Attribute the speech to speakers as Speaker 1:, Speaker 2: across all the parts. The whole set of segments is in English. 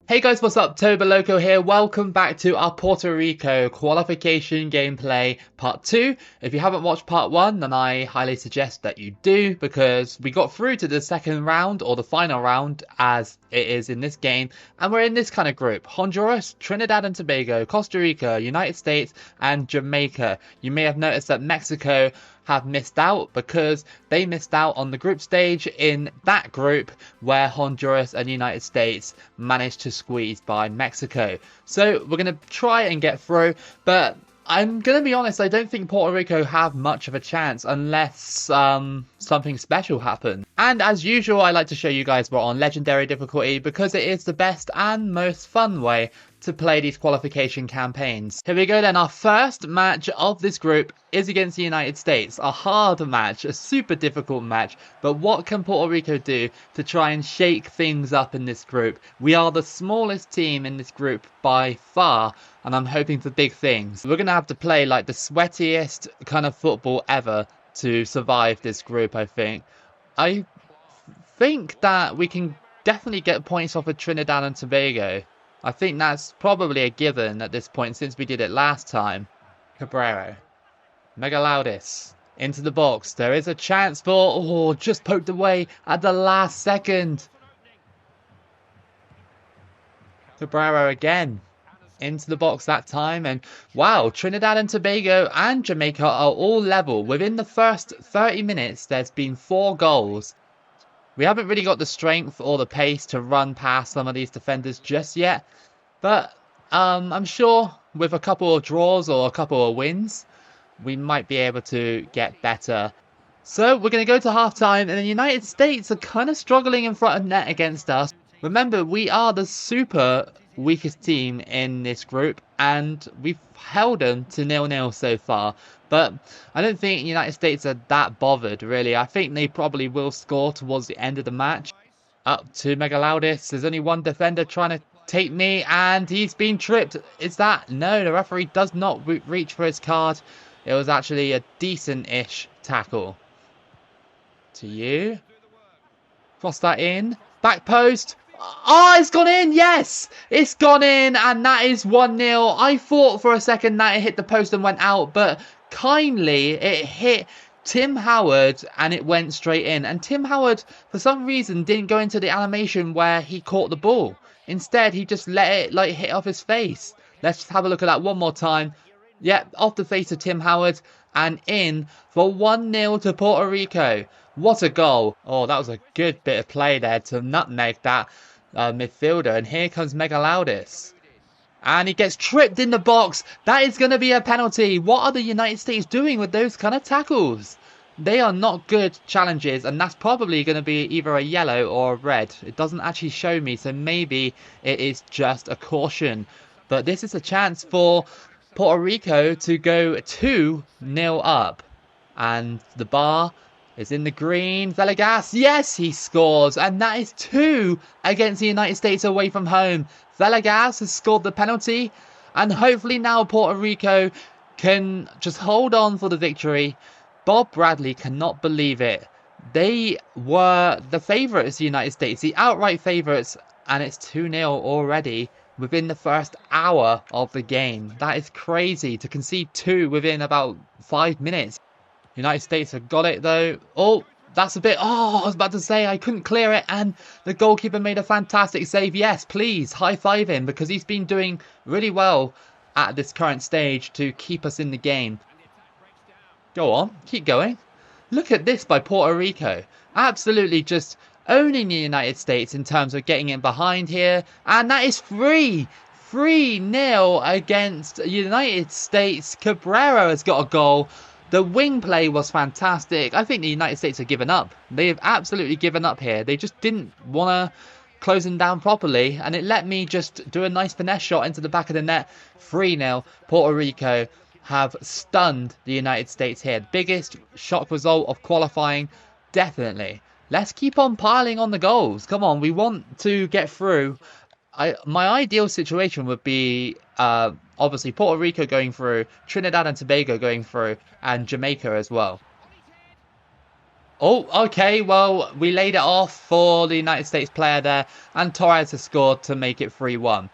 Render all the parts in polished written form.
Speaker 1: Hey guys, what's up? Toboloco here. Welcome back to our Puerto Rico qualification gameplay part 2. If you haven't watched part 1, then I highly suggest that you do, because we got through to the second round, or the final round as it is in this game, and we're in this kind of group: Honduras, Trinidad and Tobago, Costa Rica, United States and Jamaica. You may have noticed that Mexico have missed out because they missed out on the group stage in that group where Honduras and United States managed to squeeze by Mexico. So we're going to try and get through, but I'm going to be honest, I don't think Puerto Rico have much of a chance unless something special happens. And as usual, I like to show you guys we're on legendary difficulty because it is the best and most fun way to play these qualification campaigns. Here we go then. Our first match of this group is against the United States. A hard match, a super difficult match. But what can Puerto Rico do to try and shake things up in this group? We are the smallest team in this group by far, and I'm hoping for big things. We're going to have to play like the sweatiest kind of football ever to survive this group, I think. I think that we can definitely get points off of Trinidad and Tobago. I think that's probably a given at this point since we did it last time. Cabrera. Megalaudis. Into the box. There is a chance for... Oh, just poked away at the last second. Cabrera again. Into the box that time. And wow, Trinidad and Tobago and Jamaica are all level. Within the first 30 minutes, there's been 4 goals. We haven't really got the strength or the pace to run past some of these defenders just yet. But I'm sure with a couple of draws or a couple of wins, we might be able to get better. So we're going to go to halftime, and the United States are kind of struggling in front of net against us. Remember, we are the super weakest team in this group, and we've held them to 0-0 so far. But I don't think the United States are that bothered, really. I think they probably will score towards the end of the match. Up to Megalaudis. There's only one defender trying to take me, and he's been tripped. Is that? No, the referee does not reach for his card. It was actually a decent-ish tackle. To you. Cross that in. Back post. Oh, it's gone in. Yes, it's gone in, and that is 1-0. I thought for a second that it hit the post and went out, but kindly it hit Tim Howard and it went straight in. And Tim Howard, for some reason, didn't go into the animation where he caught the ball. Instead, he just let it like hit off his face. Let's just have a look at that one more time. Yep, off the face of Tim Howard and in for 1-0 to Puerto Rico. What a goal. Oh, that was a good bit of play there to nutmeg that midfielder. And here comes Megalaudis. And he gets tripped in the box. That is going to be a penalty. What are the United States doing with those kind of tackles? They are not good challenges, and that's probably going to be either a yellow or a red. It doesn't actually show me, so maybe it is just a caution. But this is a chance for Puerto Rico to go 2-0 up. And the bar is in the green. Villegas, yes, he scores. And that is 2 against the United States away from home. Villegas has scored the penalty. And hopefully now Puerto Rico can just hold on for the victory. Bob Bradley cannot believe it. They were the favourites, the United States, the outright favourites. And it's 2-0 already within the first hour of the game. That is crazy to concede 2 within about 5 minutes. United States have got it though. Oh, that's a bit... Oh, I was about to say I couldn't clear it, and the goalkeeper made a fantastic save. Yes, please, high-five him, because he's been doing really well at this current stage to keep us in the game. Go on, keep going. Look at this by Puerto Rico. Absolutely just owning the United States in terms of getting in behind here. And that is 3-0 against United States. Cabrera has got a goal. The wing play was fantastic. I think the United States have given up. They have absolutely given up here. They just didn't want to close them down properly. And it let me just do a nice finesse shot into the back of the net. 3-0. Puerto Rico have stunned the United States here. Biggest shock result of qualifying. Definitely. Let's keep on piling on the goals. Come on, we want to get through. My ideal situation would be obviously Puerto Rico going through, Trinidad and Tobago going through, and Jamaica as well. Oh, okay. Well, we laid it off for the United States player there, and Torres has scored to make it 3-1.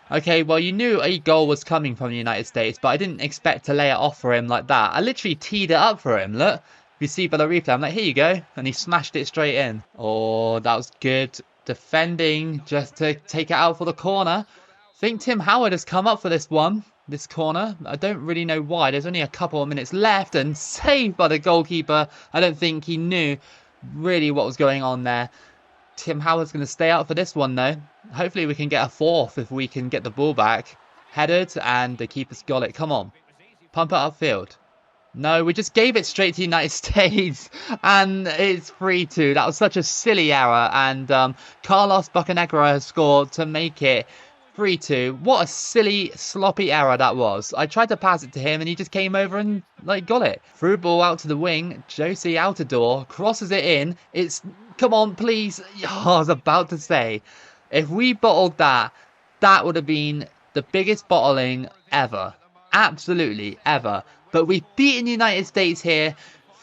Speaker 1: Okay, well, you knew a goal was coming from the United States, but I didn't expect to lay it off for him like that. I literally teed it up for him. Look, if you see by the replay, I'm like, here you go. And he smashed it straight in. Oh, that was good defending just to take it out for the corner. I think Tim Howard has come up for this one, this corner. I don't really know why. There's only a couple of minutes left and saved by the goalkeeper. I don't think he knew really what was going on there. Tim Howard's going to stay out for this one, though. Hopefully we can get a fourth if we can get the ball back. Headed, and the keeper's got it. Come on. Pump it upfield. No, we just gave it straight to the United States, and it's 3-2. That was such a silly error, and Carlos Bocanegra has scored to make it 3-2. What a silly, sloppy error that was. I tried to pass it to him, and he just came over and, got it. Through ball out to the wing. Josie Altidore crosses it in. It's... Come on, please. Oh, I was about to say, if we bottled that, that would have been the biggest bottling ever. Absolutely, ever. But we've beaten the United States here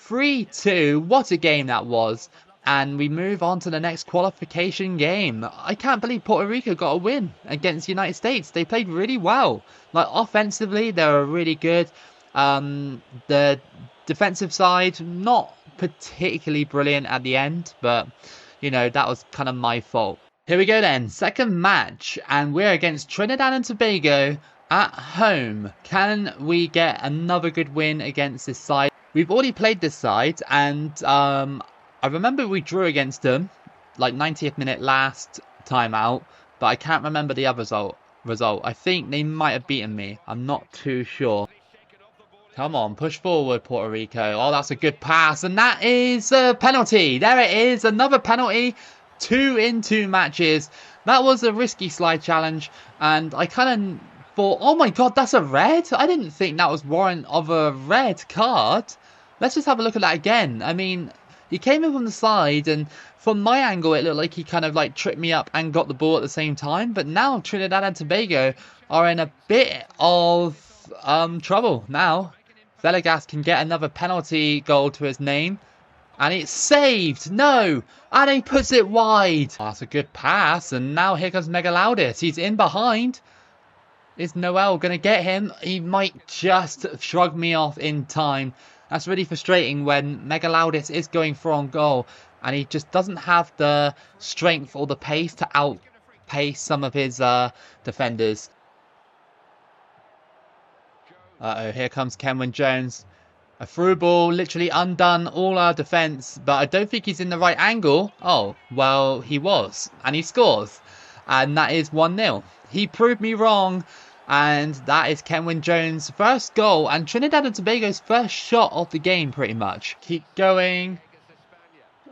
Speaker 1: 3-2. What a game that was. And we move on to the next qualification game. I can't believe Puerto Rico got a win against the United States. They played really well. Offensively, they were really good. The defensive side, not particularly brilliant at the end. But, that was kind of my fault. Here we go then. Second match. And we're against Trinidad and Tobago at home. Can we get another good win against this side? We've already played this side, and I remember we drew against them, 90th minute last time out, but I can't remember the other result. I think they might have beaten me. I'm not too sure. Come on, push forward, Puerto Rico. Oh, that's a good pass, and that is a penalty. There it is, another penalty. 2 in 2 matches. That was a risky slide challenge, and I kind of thought, oh my god, that's a red? I didn't think that was warrant of a red card. Let's just have a look at that again. I mean, he came in from the side, and from my angle, it looked like he kind of tripped me up and got the ball at the same time. But now Trinidad and Tobago are in a bit of trouble now. Villegas can get another penalty goal to his name. And it's saved. No. And he puts it wide. Oh, that's a good pass. And now here comes Megalaudis. He's in behind. Is Noel going to get him? He might just shrug me off in time. That's really frustrating when Megalaudis is going for on goal. And he just doesn't have the strength or the pace to outpace some of his defenders. Uh-oh, here comes Kenwyne Jones. A through ball, literally undone all our defence, but I don't think he's in the right angle. Oh, well, he was, and he scores. And that is 1-0. He proved me wrong, and that is Kenwyne Jones' first goal, and Trinidad and Tobago's first shot of the game, pretty much. Keep going.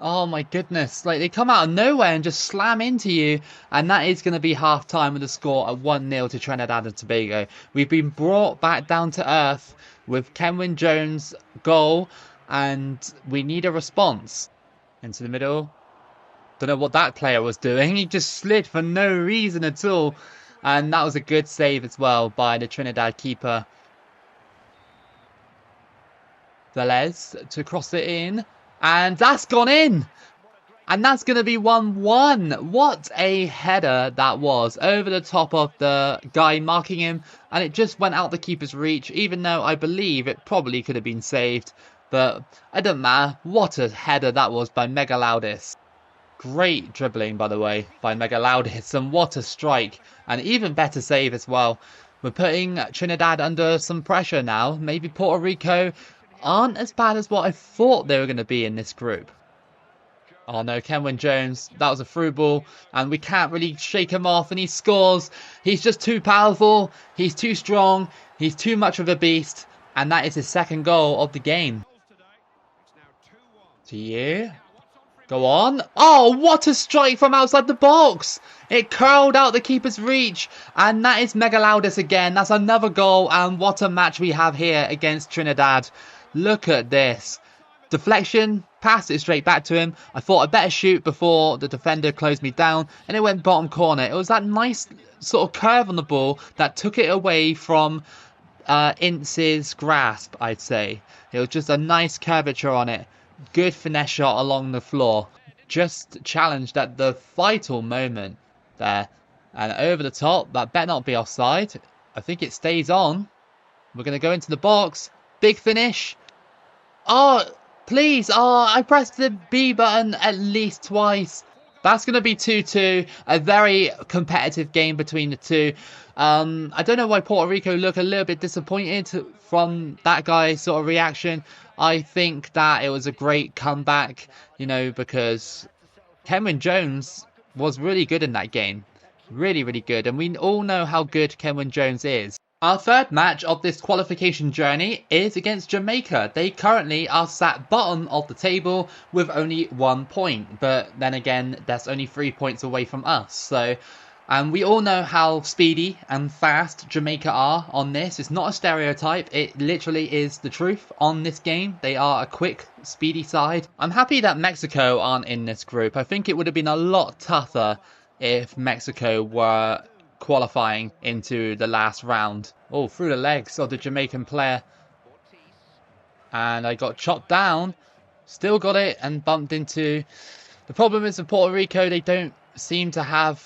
Speaker 1: Oh my goodness, they come out of nowhere and just slam into you, and that is going to be half-time with a score at 1-0 to Trinidad and Tobago. We've been brought back down to earth with Kenwyne Jones' goal, and we need a response. Into the middle. Don't know what that player was doing. He just slid for no reason at all, and that was a good save as well by the Trinidad keeper. Velez to cross it in. And that's gone in. And that's going to be 1-1. What a header that was. Over the top of the guy marking him. And it just went out the keeper's reach. Even though I believe it probably could have been saved. But it doesn't matter. What a header that was by Megalaudis. Great dribbling, by the way, by Megalaudis. And what a strike. And even better save as well. We're putting Trinidad under some pressure now. Maybe Puerto Rico aren't as bad as what I thought they were going to be in this group. Oh no, Kenwyne Jones, that was a through ball, and we can't really shake him off, and he scores. He's just too powerful, he's too strong, he's too much of a beast, and that is his second goal of the game. To you. Go on. Oh, what a strike from outside the box. It curled out the keeper's reach, and that is Megalaudis again. That's another goal, and what a match we have here against Trinidad. Look at this. Deflection, passed it straight back to him. I thought I'd better shoot before the defender closed me down, and it went bottom corner. It was that nice sort of curve on the ball that took it away from Ince's grasp, I'd say. It was just a nice curvature on it. good finesse shot along the floor. Just challenged at the vital moment there. And over the top, that better not be offside. I think it stays on. We're going to go into the box. Big finish. Oh, please. Oh, I pressed the B button at least twice. That's going to be 2-2. A very competitive game between the two. I don't know why Puerto Rico look a little bit disappointed from that guy's sort of reaction. I think that it was a great comeback, you know, because Cameron Jones was really good in that game. Really, really good. And we all know how good Cameron Jones is. Our third match of this qualification journey is against Jamaica. They currently are sat bottom of the table with only 1 point. But then again, that's only 3 points away from us. So, and we all know how speedy and fast Jamaica are on this. It's not a stereotype. It literally is the truth on this game. They are a quick, speedy side. I'm happy that Mexico aren't in this group. I think it would have been a lot tougher if Mexico were qualifying into the last round. Oh, through the legs of the Jamaican player. And I got chopped down. Still got it and bumped into. The problem is with Puerto Rico, they don't seem to have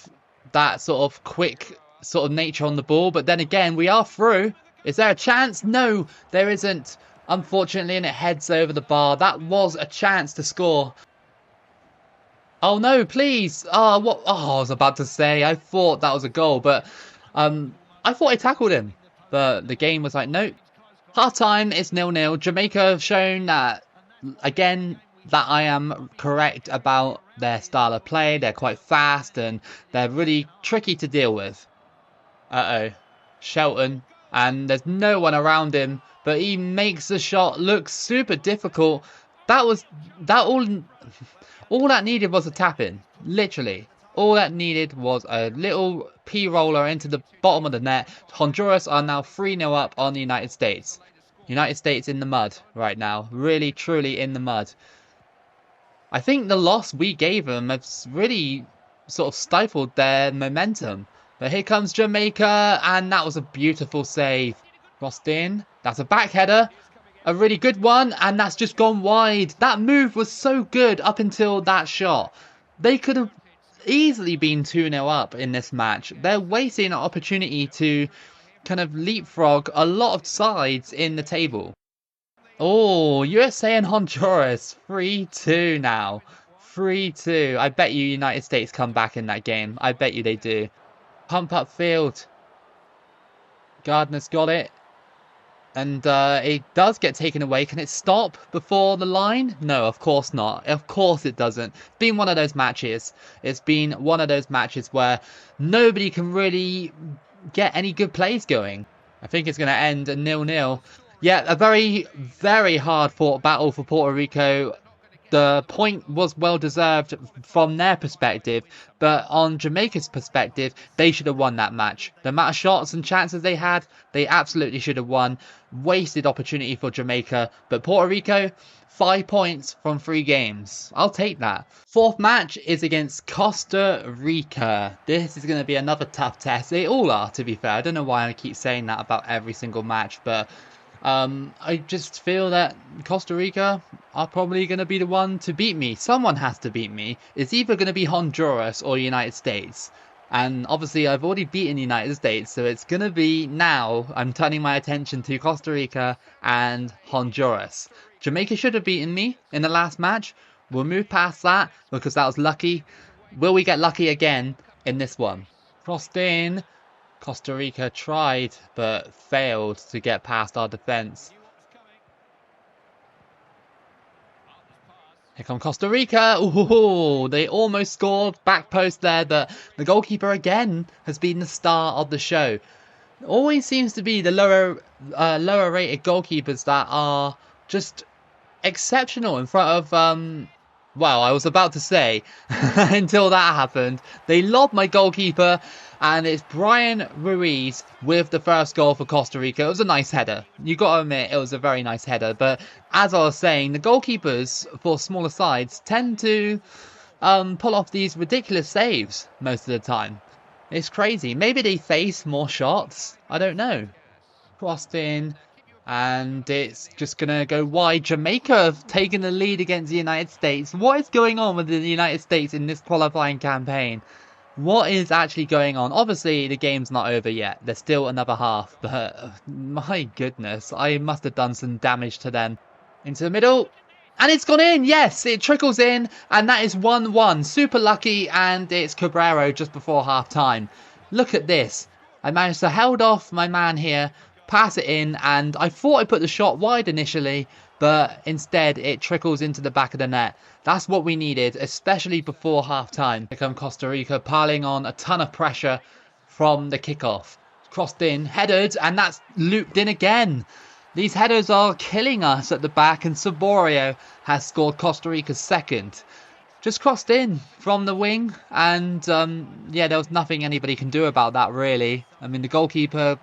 Speaker 1: that sort of quick sort of nature on the ball. But then again, we are through. Is there a chance? No, there isn't. Unfortunately, and it heads over the bar. That was a chance to score. Oh no, please. Oh, what? Oh, I was about to say, I thought that was a goal, but I thought I tackled him. But the game was like, nope. Half time is 0-0. Jamaica have shown that, again, that I am correct about their style of play. They're quite fast and they're really tricky to deal with. Uh-oh. Shelton. And there's no one around him, but he makes the shot look super difficult. All that needed was a tap-in. Literally. All that needed was a little P-roller into the bottom of the net. Honduras are now 3-0 up on the United States. United States in the mud right now. Really, truly in the mud. I think the loss we gave them has really sort of stifled their momentum. But here comes Jamaica, and that was a beautiful save. Crossed in. That's a back header. A really good one, and that's just gone wide. That move was so good up until that shot. They could have easily been 2-0 up in this match. They're wasting an opportunity to kind of leapfrog a lot of sides in the table. Oh, USA and Honduras, 3-2 now. 3-2. I bet you United States come back in that game. I bet you they do. Pump up field. Gardner's got it. And it does get taken away. Can it stop before the line? No, of course not. Of course it doesn't. It's been one of those matches. It's been one of those matches where nobody can really get any good plays going. I think it's going to end 0-0. Yeah, a very, very hard-fought battle for Puerto Rico. The point was well deserved from their perspective, but on Jamaica's perspective, they should have won that match. The amount of shots and chances they had, they absolutely should have won. Wasted opportunity for Jamaica, but Puerto Rico, 5 points from 3 games. I'll take that. Fourth match is against Costa Rica. This is going to be another tough test. They all are, to be fair. I don't know why I keep saying that about every single match, but I just feel that Costa Rica are probably going to be the one to beat me. Someone has to beat me. It's either going to be Honduras or United States. And obviously I've already beaten the United States, so it's going to be now I'm turning my attention to Costa Rica and Honduras. Jamaica should have beaten me in the last match. We'll move past that because that was lucky. Will we get lucky again in this one? Crossed in. Costa Rica tried, but failed to get past our defence. Here come Costa Rica. Ooh, they almost scored. Back post there, but the goalkeeper again has been the star of the show. It always seems to be the lower rated goalkeepers that are just exceptional in front of well, I was about to say until that happened. They lobbed my goalkeeper, and it's Brian Ruiz with the first goal for Costa Rica. It was a nice header. You got to admit, it was a very nice header. But as I was saying, the goalkeepers for smaller sides tend to pull off these ridiculous saves most of the time. It's crazy. Maybe they face more shots. I don't know. Crossed in. And it's just going to go wide. Jamaica have taken the lead against the United States. What is going on with the United States in this qualifying campaign? What is actually going on? Obviously, the game's not over yet. There's still another half. But my goodness, I must have done some damage to them. Into the middle. And it's gone in. Yes, it trickles in. And that is 1-1. Super lucky. And it's Cabrero just before half time. Look at this. I managed to held off my man here. Pass it in, and I thought I put the shot wide initially, but instead it trickles into the back of the net. That's what we needed, especially before half-time. Here come Costa Rica piling on a ton of pressure from the kickoff. Crossed in, headed, and that's looped in again. These headers are killing us at the back, and Saborio has scored Costa Rica's second. Just crossed in from the wing, and yeah, there was nothing anybody can do about that, really. I mean, the goalkeeper,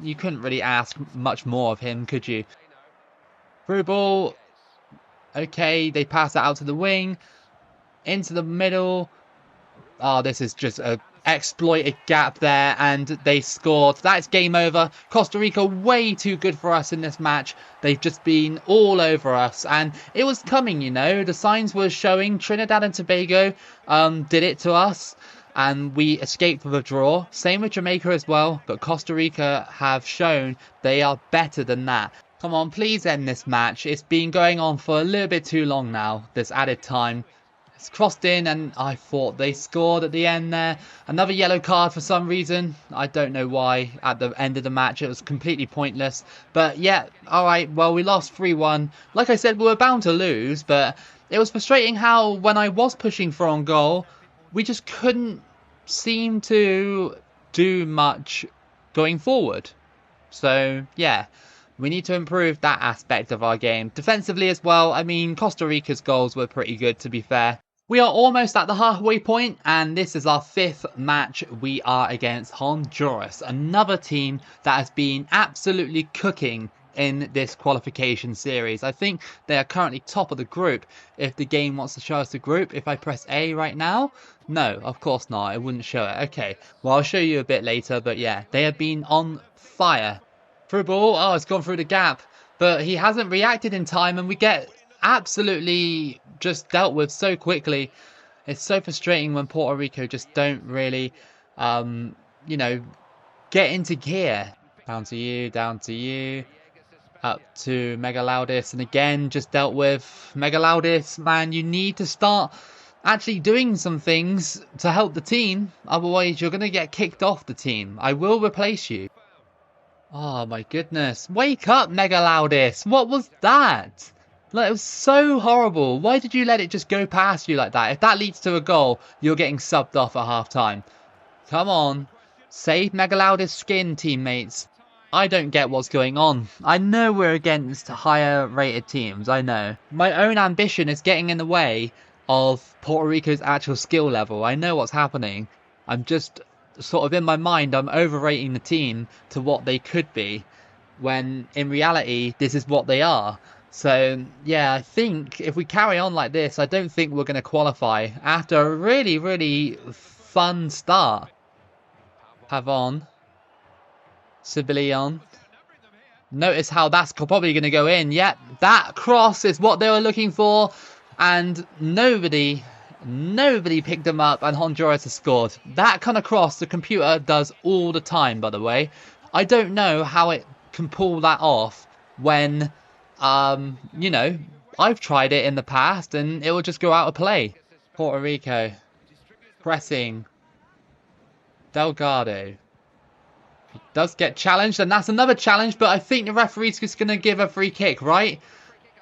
Speaker 1: you couldn't really ask much more of him, could you? Through ball. Okay, they pass it out to the wing. Into the middle. Oh, this is just a exploited gap there, and they scored. That's game over. Costa Rica way too good for us in this match. They've just been all over us, and it was coming, you know. The signs were showing. Trinidad and Tobago did it to us, and we escaped with a draw. Same with Jamaica as well, but Costa Rica have shown they are better than that. Come on, please end this match. It's been going on for a little bit too long now, this added time. It's crossed in, and I thought they scored at the end there. Another yellow card for some reason. I don't know why at the end of the match. It was completely pointless. But yeah, alright, well, we lost 3-1. Like I said, we were bound to lose, but it was frustrating how when I was pushing for on goal, we just couldn't seem to do much going forward. So yeah, we need to improve that aspect of our game. Defensively as well, I mean, Costa Rica's goals were pretty good, to be fair. We are almost at the halfway point, and this is our 5th match. We are against Honduras, another team that has been absolutely cooking in this qualification series. I think they are currently top of the group. If the game wants to show us the group, if I press A right now, no, of course not. It wouldn't show it. Okay, well, I'll show you a bit later, but yeah, they have been on fire. Through ball, oh, it's gone through the gap, but he hasn't reacted in time, and we get absolutely just dealt with so quickly. It's so frustrating when Puerto Rico just don't really, you know, get into gear. Down to you, up to Megaloudis, and again, just dealt with. Megaloudis, man, you need to start actually doing some things to help the team, otherwise you're going to get kicked off the team. I will replace you. Oh my goodness. Wake up, Megaloudis. What was that? Like, it was so horrible. Why did you let it just go past you like that? If that leads to a goal, you're getting subbed off at half time. Come on. Save Megaloudis' skin, teammates. I don't get what's going on. I know we're against higher rated teams, I know. My own ambition is getting in the way of Puerto Rico's actual skill level. I know what's happening. I'm just sort of in my mind, I'm overrating the team to what they could be, when in reality, this is what they are. So yeah, I think if we carry on like this, I don't think we're going to qualify after a really, really fun start. Pavon. Civilian. Notice how that's probably going to go in. Yep, that cross is what they were looking for, and nobody picked them up, and Honduras has scored. That kind of cross the computer does all the time, by the way. I don't know how it can pull that off when, you know, I've tried it in the past and it will just go out of play. Puerto Rico. Pressing. Delgado. He does get challenged, and that's another challenge, but I think the referee's just going to give a free kick, right?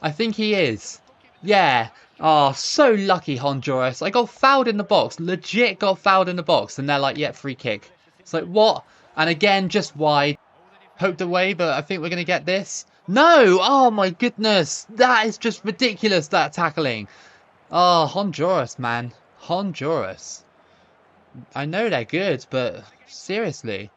Speaker 1: I think he is. Yeah. Oh, so lucky, Honduras. I got fouled in the box. Legit got fouled in the box. And they're like, yeah, free kick. It's like, what? And again, just wide. Poked away, but I think we're going to get this. No! Oh, my goodness. That is just ridiculous, that tackling. Oh, Honduras, man. Honduras. I know they're good, but seriously.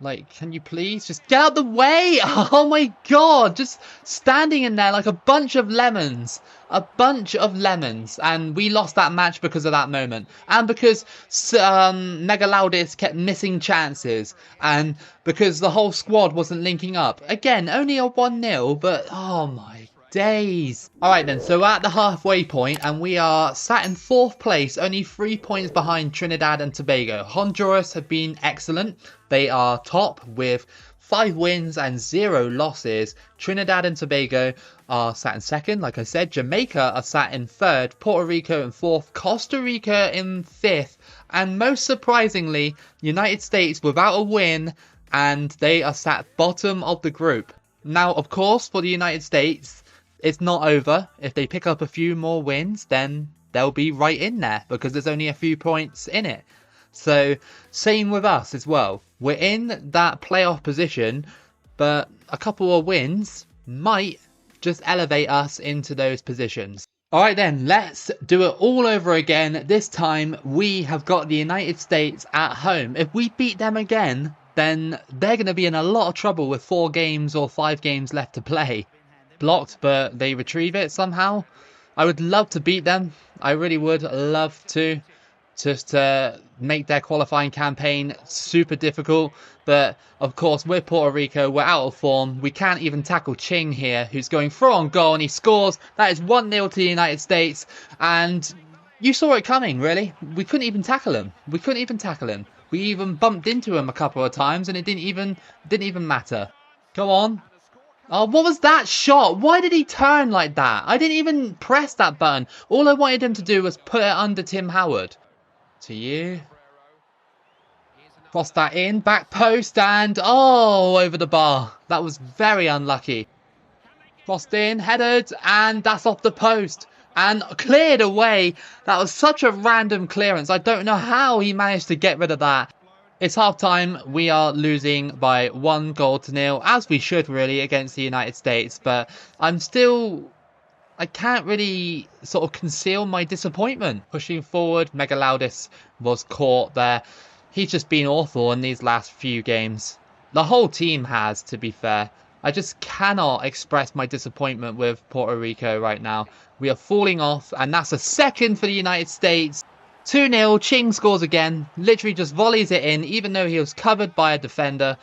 Speaker 1: Like, can you please just get out the way? Oh my god, just standing in there like a bunch of lemons. A bunch of lemons. And we lost that match because of that moment. And because Megaloudis kept missing chances. And because the whole squad wasn't linking up. Again, only a 1-0, but oh my days. Alright then, so we're at the halfway point and we are sat in 4th place, only 3 points behind Trinidad and Tobago. Honduras have been excellent. They are top with 5 wins and 0 losses. Trinidad and Tobago are sat in 2nd, like I said. Jamaica are sat in 3rd. Puerto Rico in 4th. Costa Rica in 5th. And most surprisingly, United States without a win, and they are sat bottom of the group. Now, of course, for the United States, it's not over. If they pick up a few more wins, then they'll be right in there because there's only a few points in it. So, same with us as well. We're in that playoff position, but a couple of wins might just elevate us into those positions. Alright then, let's do it all over again. This time, we have got the United States at home. If we beat them again, then they're going to be in a lot of trouble with 4 games or 5 games left to play. Blocked, but they retrieve it somehow. I would love to beat them. I really would love to. Just to make their qualifying campaign super difficult. But, of course, we're Puerto Rico. We're out of form. We can't even tackle Ching here, who's going through on goal, and he scores. That is 1-0 to the United States. And you saw it coming, really. We couldn't even tackle him. We couldn't even tackle him. We even bumped into him a couple of times, and it didn't even matter. Go on. Oh, what was that shot? Why did he turn like that? I didn't even press that button. All I wanted him to do was put it under Tim Howard. To you. Cross that in. Back post and oh, over the bar. That was very unlucky. Crossed in, headed, and that's off the post. And cleared away. That was such a random clearance. I don't know how he managed to get rid of that. It's half time. We are losing by 1-0, as we should really against the United States. But I can't really sort of conceal my disappointment. Pushing forward, Megaloudis was caught there. He's just been awful in these last few games. The whole team has, to be fair. I just cannot express my disappointment with Puerto Rico right now. We are falling off, and that's a 2nd for the United States. 2-0, Ching scores again. Literally just volleys it in, even though he was covered by a defender.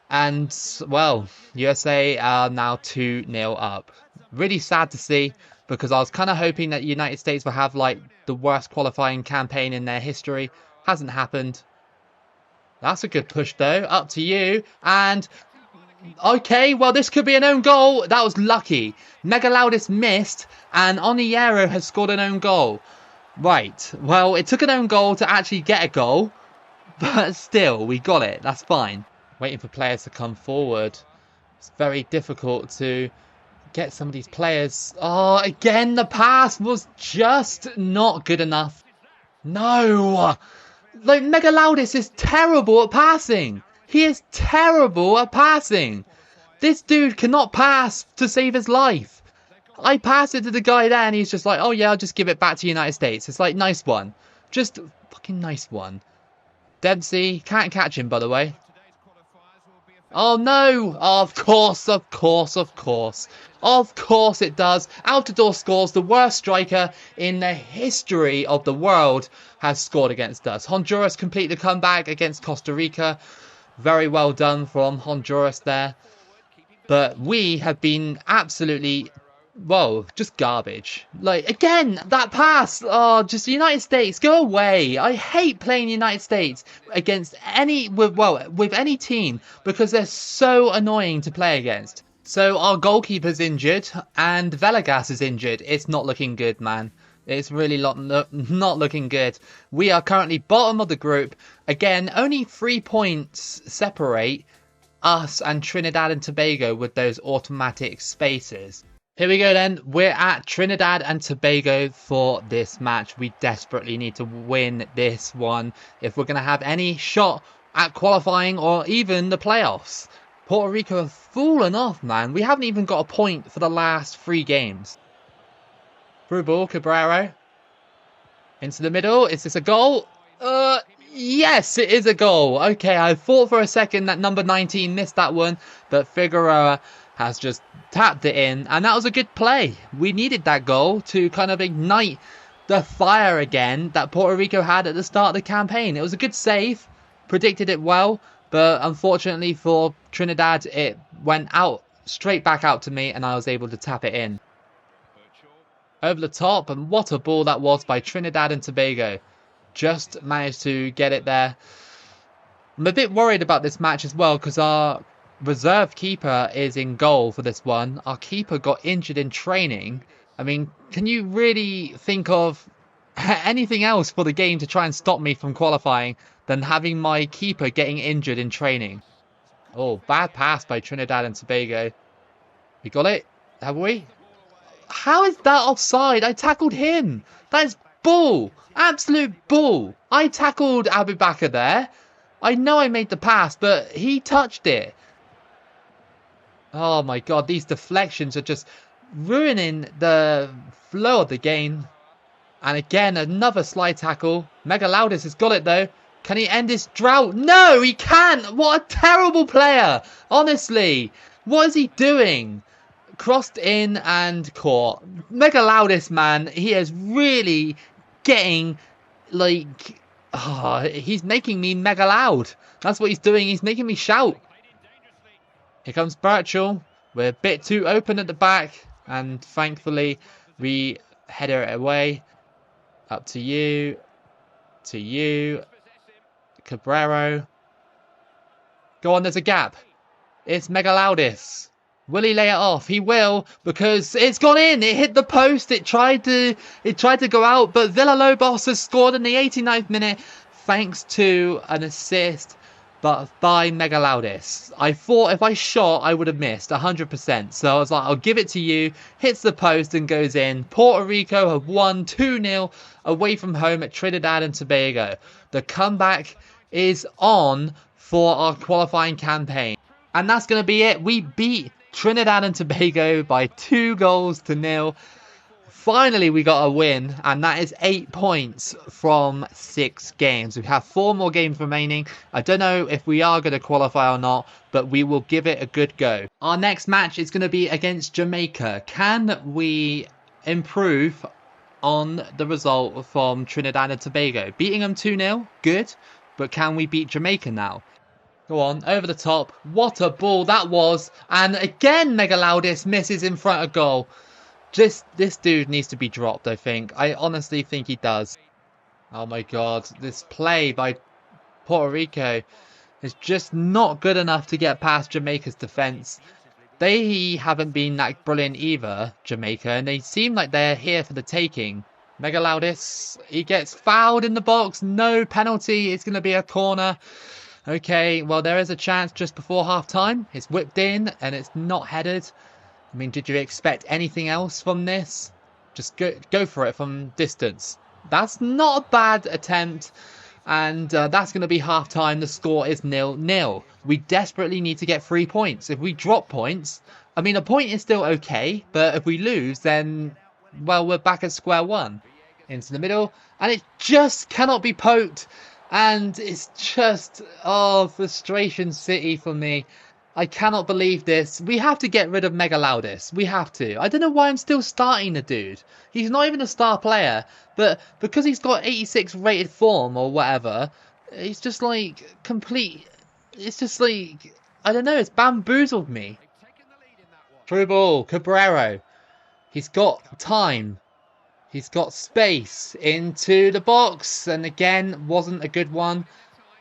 Speaker 1: And, well, USA are now 2-0 up. Really sad to see, because I was kind of hoping that the United States would have like the worst qualifying campaign in their history. Hasn't happened. That's a good push though. Up to you. And okay, well this could be an own goal. That was lucky. Megaloudis missed and Oniero has scored an own goal. Right, well it took an own goal to actually get a goal, but still we got it. That's fine. Waiting for players to come forward. It's very difficult to get some of these players. Oh, again, the pass was just not good enough. No! Like, Megaloudis is terrible at passing. He is terrible at passing. This dude cannot pass to save his life. I passed it to the guy there and he's just like, oh yeah, I'll just give it back to United States. It's like, nice one. Just fucking nice one. Dempsey, can't catch him, by the way. Oh no! Oh, of course, of course, of course. Of course it does. Altidore scores. The worst striker in the history of the world has scored against us. Honduras complete the comeback against Costa Rica. Very well done from Honduras there. But we have been absolutely, well, just garbage. Like, again, that pass. Oh, just the United States, go away. I hate playing the United States against with any team because they're so annoying to play against. So our goalkeeper's injured and Villegas is injured. It's not looking good, man. It's really not looking good. We are currently bottom of the group. Again, only 3 points separate us and Trinidad and Tobago with those automatic spaces. Here we go then. We're at Trinidad and Tobago for this match. We desperately need to win this one if we're going to have any shot at qualifying or even the playoffs. Puerto Rico have fallen off, man. We haven't even got a point for the last 3 games. Through ball, Cabrero. Into the middle. Is this a goal? Yes, it is a goal. Okay, I thought for a second that number 19 missed that one, but Figueroa has just tapped it in, and that was a good play. We needed that goal to kind of ignite the fire again that Puerto Rico had at the start of the campaign. It was a good save, predicted it well, but unfortunately for Trinidad, it went out, straight back out to me, and I was able to tap it in. Over the top, and what a ball that was by Trinidad and Tobago. Just managed to get it there. I'm a bit worried about this match as well because our reserve keeper is in goal for this one. Our keeper got injured in training. I mean, can you really think of anything else for the game to try and stop me from qualifying than having my keeper getting injured in training? Oh, bad pass by Trinidad and Tobago. We got it? Have we? How is that offside? I tackled him. That is bull. Absolute bull. I tackled Abu Bakr there. I know I made the pass, but he touched it. Oh my god, these deflections are just ruining the flow of the game. And again, another slide tackle. Megaloudis has got it though. Can he end this drought? No, he can't. What a terrible player. Honestly, what is he doing? Crossed in and caught. Megaloudis, man, he is really getting, like, he's making me mega loud. That's what he's doing. He's making me shout. Here comes Birchall. We're a bit too open at the back, and thankfully we header it away. Up to you. To you. Cabrero. Go on, there's a gap. It's Megaloudis. Will he lay it off? He will, because it's gone in. It hit the post. It tried to go out, but Villalobos has scored in the 89th minute thanks to an assist by Megaloudis. I thought if I shot, I would have missed 100%. So I was like, I'll give it to you. Hits the post and goes in. Puerto Rico have won 2-0 away from home at Trinidad and Tobago. The comeback is on for our qualifying campaign. And that's going to be it. We beat Trinidad and Tobago by 2-0. Finally, we got a win, and that is 8 points from 6 games. We have 4 more games remaining. I don't know if we are going to qualify or not, but we will give it a good go. Our next match is going to be against Jamaica. Can we improve on the result from Trinidad and Tobago? Beating them 2-0, good, but can we beat Jamaica now? Go on, over the top. What a ball that was. And again, Megaloudis misses in front of goal. This dude needs to be dropped, I think. I honestly think he does. Oh my god. This play by Puerto Rico is just not good enough to get past Jamaica's defence. They haven't been that brilliant either, Jamaica. And they seem like they're here for the taking. Megaloudis, he gets fouled in the box. No penalty. It's going to be a corner. Okay, well, there is a chance just before half-time. It's whipped in, and it's not headed. I mean, did you expect anything else from this? Just go for it from distance. That's not a bad attempt, and that's going to be half-time. The score is 0-0. We desperately need to get 3 points. If we drop points, I mean, a point is still okay, but if we lose, then, well, we're back at square one. Into the middle, and it just cannot be poked. And it's just, frustration city for me. I cannot believe this. We have to get rid of Megaloudis. We have to. I don't know why I'm still starting the dude. He's not even a star player. But because he's got 86 rated form or whatever, he's just like complete. It's just like, I don't know, it's bamboozled me. Through ball, Cabrero. He's got time. He's got space into the box, and again, wasn't a good one.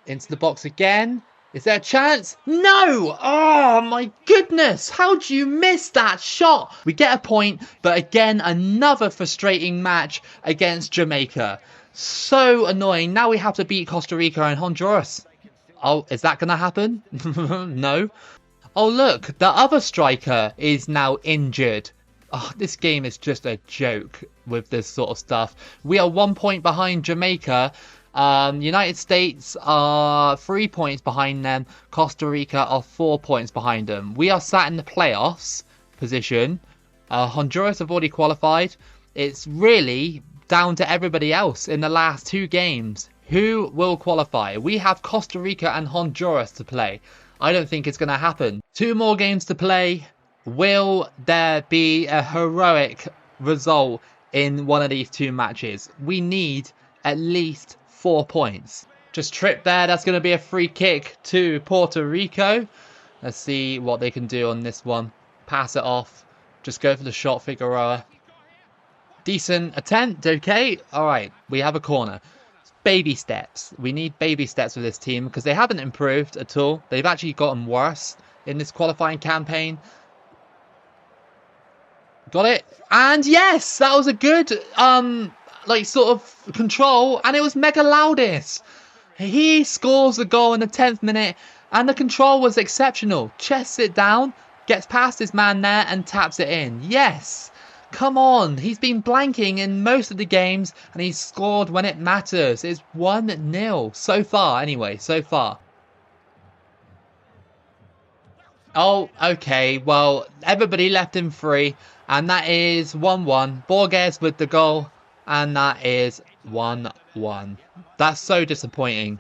Speaker 1: Into the box again. Is there a chance? No! Oh my goodness! How do you miss that shot? We get a point, but again, another frustrating match against Jamaica. So annoying. Now we have to beat Costa Rica and Honduras. Oh, is that going to happen? No. Oh look, the other striker is now injured. Oh, this game is just a joke with this sort of stuff. We are 1 point behind Jamaica. United States are 3 points behind them. Costa Rica are 4 points behind them. We are sat in the playoffs position. Honduras have already qualified. It's really down to everybody else in the last 2 games Who will qualify? We have Costa Rica and Honduras to play. I don't think it's going to happen. 2 more games to play. Will there be a heroic result in one of these 2 matches? We need at least 4 points. Just trip there. That's going to be a free kick to Puerto Rico. Let's see what they can do on this one. Pass it off. Just go for the shot, Figueroa. Decent attempt. Okay. All right. We have a corner. Baby steps. We need baby steps with this team because they haven't improved at all. They've actually gotten worse in this qualifying campaign. Got it. And yes, that was a good sort of control, and it was Mega Loudis. He scores the goal in the 10th minute, and the control was exceptional. Chests it down, gets past his man there, and taps it in. Yes. Come on, he's been blanking in most of the games, and he's scored when it matters. It's 1-0 so far, anyway, so far. Oh, okay, well, everybody left him free, and that is 1-1. Borges with the goal, and that is 1-1. That's so disappointing.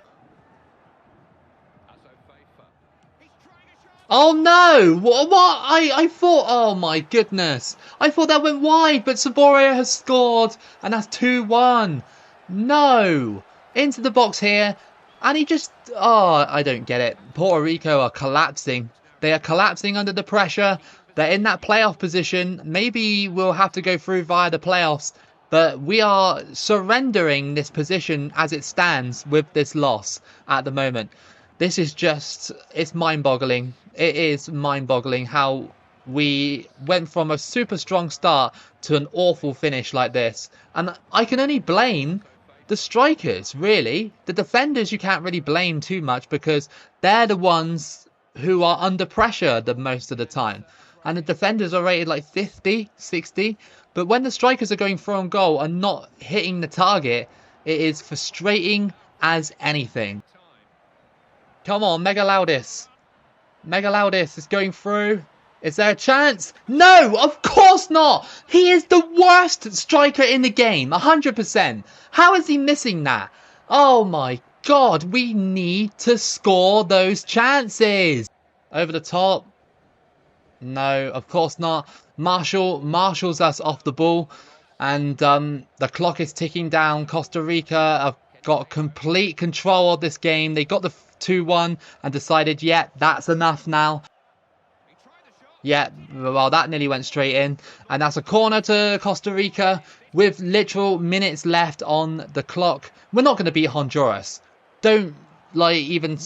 Speaker 1: Oh no! What? I thought, oh my goodness. I thought that went wide, but Saborio has scored, and that's 2-1. No! Into the box here, and he just, oh, I don't get it. Puerto Rico are collapsing. They are collapsing under the pressure. They're in that playoff position. Maybe we'll have to go through via the playoffs, but we are surrendering this position as it stands with this loss at the moment. This is just, it's mind-boggling. It is mind-boggling how we went from a super strong start to an awful finish like this. And I can only blame the strikers, really. The defenders you can't really blame too much because they're the ones who are under pressure the most of the time. And the defenders are rated like 50, 60. But when the strikers are going for on goal and not hitting the target, it is frustrating as anything. Come on, Mega Loudis. Mega Loudis is going through. Is there a chance? No, of course not. He is the worst striker in the game, 100%. How is he missing that? Oh my God, we need to score those chances. Over the top. No, of course not. Marshals us off the ball. And the clock is ticking down. Costa Rica have got complete control of this game. They got the 2-1 and decided, yeah, that's enough now. Yeah, well, that nearly went straight in. And that's a corner to Costa Rica with literal minutes left on the clock. We're not going to beat Honduras. Don't even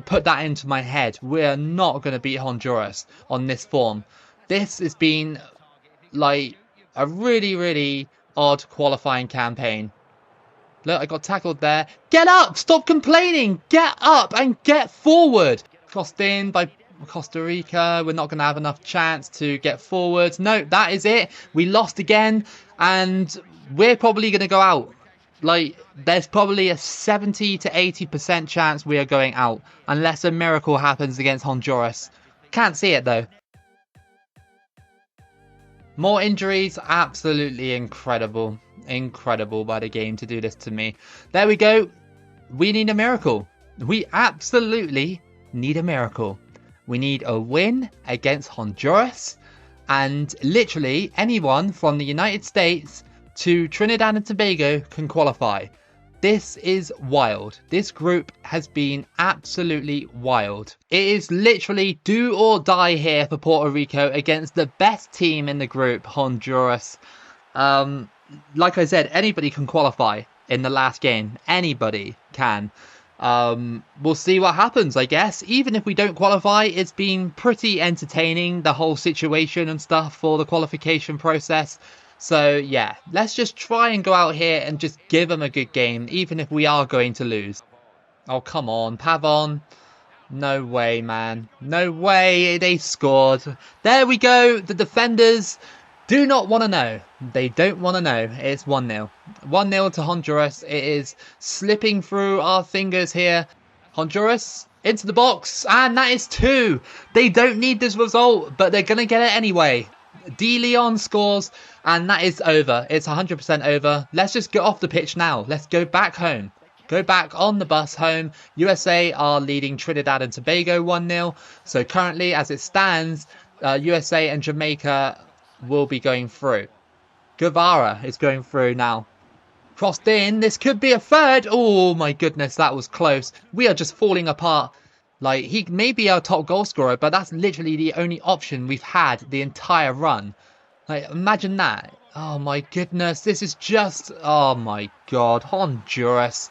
Speaker 1: put that into my head. We're not going to beat Honduras on this form. This has been like a really, really odd qualifying campaign. Look, I got tackled there. Get up! Stop complaining! Get up and get forward! Crossed in by Costa Rica. We're not going to have enough chance to get forward. No, that is it. We lost again. And we're probably going to go out. There's probably a 70 to 80% chance we are going out. Unless a miracle happens against Honduras. Can't see it, though. More injuries. Absolutely incredible. Incredible by the game to do this to me. There we go. We need a miracle. We absolutely need a miracle. We need a win against Honduras, and literally anyone from the United States to Trinidad and Tobago can qualify. This is wild. This group has been absolutely wild. It is literally do or die here for Puerto Rico against the best team in the group, Honduras. Like I said, anybody can qualify in the last game. Anybody can. We'll see what happens, I guess. Even if we don't qualify, it's been pretty entertaining, the whole situation and stuff for the qualification process. So, yeah, let's just try and go out here and just give them a good game, even if we are going to lose. Oh, come on, Pavon. No way, man. No way they scored. There we go. The defenders do not want to know. They don't want to know. It's 1-0. 1-0 to Honduras. It is slipping through our fingers here. Honduras into the box. And that is 2. They don't need this result, but they're going to get it anyway. De Leon scores. And that is over. It's 100% over. Let's just get off the pitch now. Let's go back home. go back on the bus home. USA are leading Trinidad and Tobago 1-0. So currently, as it stands, USA and Jamaica will be going through. Guevara is going through now. Crossed in. This could be a third. Oh my goodness, that was close. We are just falling apart. Like, he may be our top goal scorer, but that's literally the only option we've had the entire run. Like, imagine that. Oh my goodness, this is just... Oh my god, Honduras.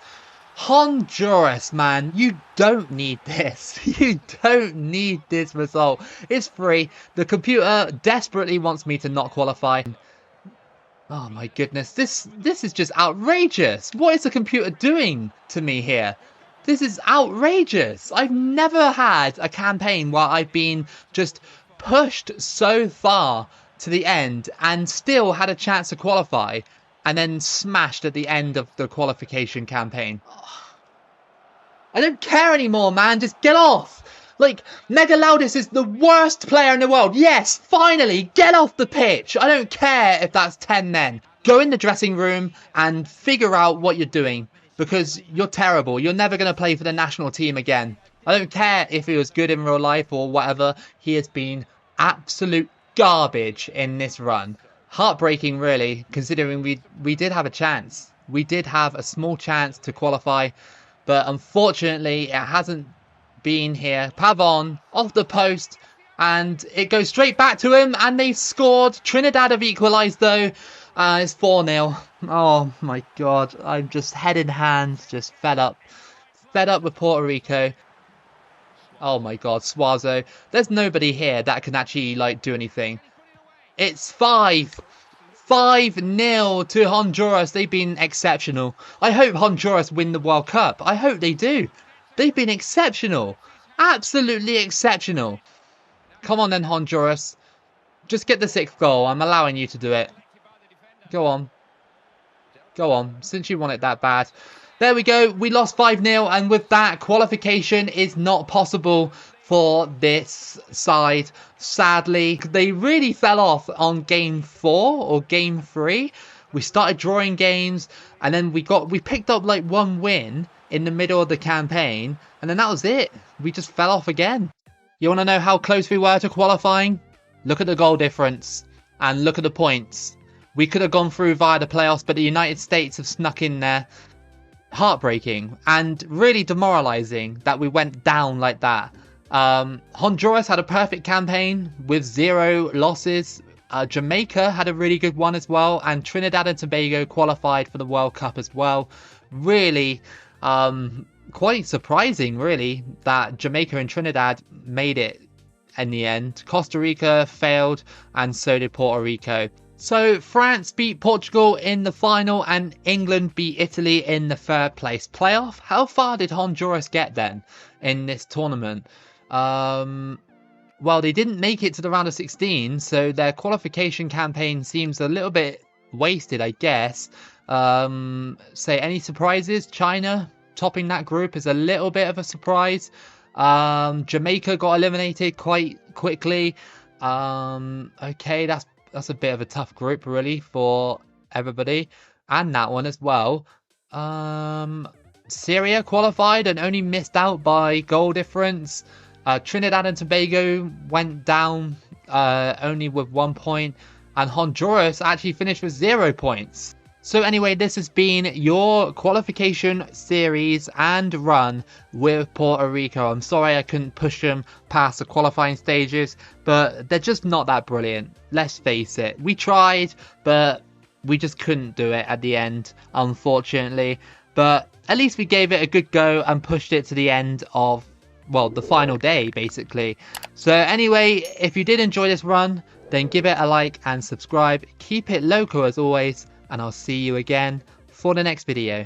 Speaker 1: Honduras, man, you don't need this. You don't need this result. It's free. The computer desperately wants me to not qualify. Oh my goodness, this is just outrageous. What is the computer doing to me here? This is outrageous. I've never had a campaign where I've been just pushed so far to the end and still had a chance to qualify and then smashed at the end of the qualification campaign. I don't care anymore, man. Just get off. Like, Mega Loudis is the worst player in the world. Yes, finally, get off the pitch. I don't care if that's 10 men. Go in the dressing room and figure out what you're doing, because you're terrible. You're never going to play for the national team again. I don't care if he was good in real life or whatever. He has been absolute garbage in this run. Heartbreaking, really, considering we did have a chance. We did have a small chance to qualify, but unfortunately it hasn't been here. Pavon off the post, and it goes straight back to him, and they've scored. Trinidad have equalised though. It's 4-0. Oh my god, I'm just head in hands, just fed up with Puerto Rico. Oh my god, Suazo. There's nobody here that can actually like do anything. It's 5-0 to Honduras. They've been exceptional. I hope Honduras win the World Cup. I hope they do. They've been exceptional. Absolutely exceptional. Come on then, Honduras. Just get the 6th goal. I'm allowing you to do it. Go on. Go on, since you want it that bad. There we go. We lost 5-0, and with that, qualification is not possible for this side. Sadly, they really fell off on game 4 or game 3. We started drawing games, and then we picked up like 1 win in the middle of the campaign, and then that was it. We just fell off again. You want to know how close we were to qualifying? Look at the goal difference and look at the points. We could have gone through via the playoffs, but the United States have snuck in there. Heartbreaking and really demoralizing that we went down like that. Honduras had a perfect campaign with 0 losses. Jamaica had a really good one as well, and Trinidad and Tobago qualified for the World Cup as well. Really quite surprising, really, that Jamaica and Trinidad made it in the end. Costa Rica failed, and so did Puerto Rico. So France beat Portugal in the final, and England beat Italy in the 3rd place playoff. How far did Honduras get then in this tournament? Well, they didn't make it to the round of 16, so their qualification campaign seems a little bit wasted, I guess. Say any surprises? China topping that group is a little bit of a surprise. Jamaica got eliminated quite quickly. Okay, that's a bit of a tough group, really, for everybody, and that one as well. Syria qualified and only missed out by goal difference. Trinidad and Tobago went down only with 1 point, and Honduras actually finished with 0 points. So anyway, this has been your qualification series and run with Puerto Rico. I'm sorry I couldn't push them past the qualifying stages, but they're just not that brilliant. Let's face it. We tried, but we just couldn't do it at the end, unfortunately. But at least we gave it a good go and pushed it to the end of, well, the final day, basically. So anyway, if you did enjoy this run, then give it a like and subscribe. Keep it local as always, and I'll see you again for the next video.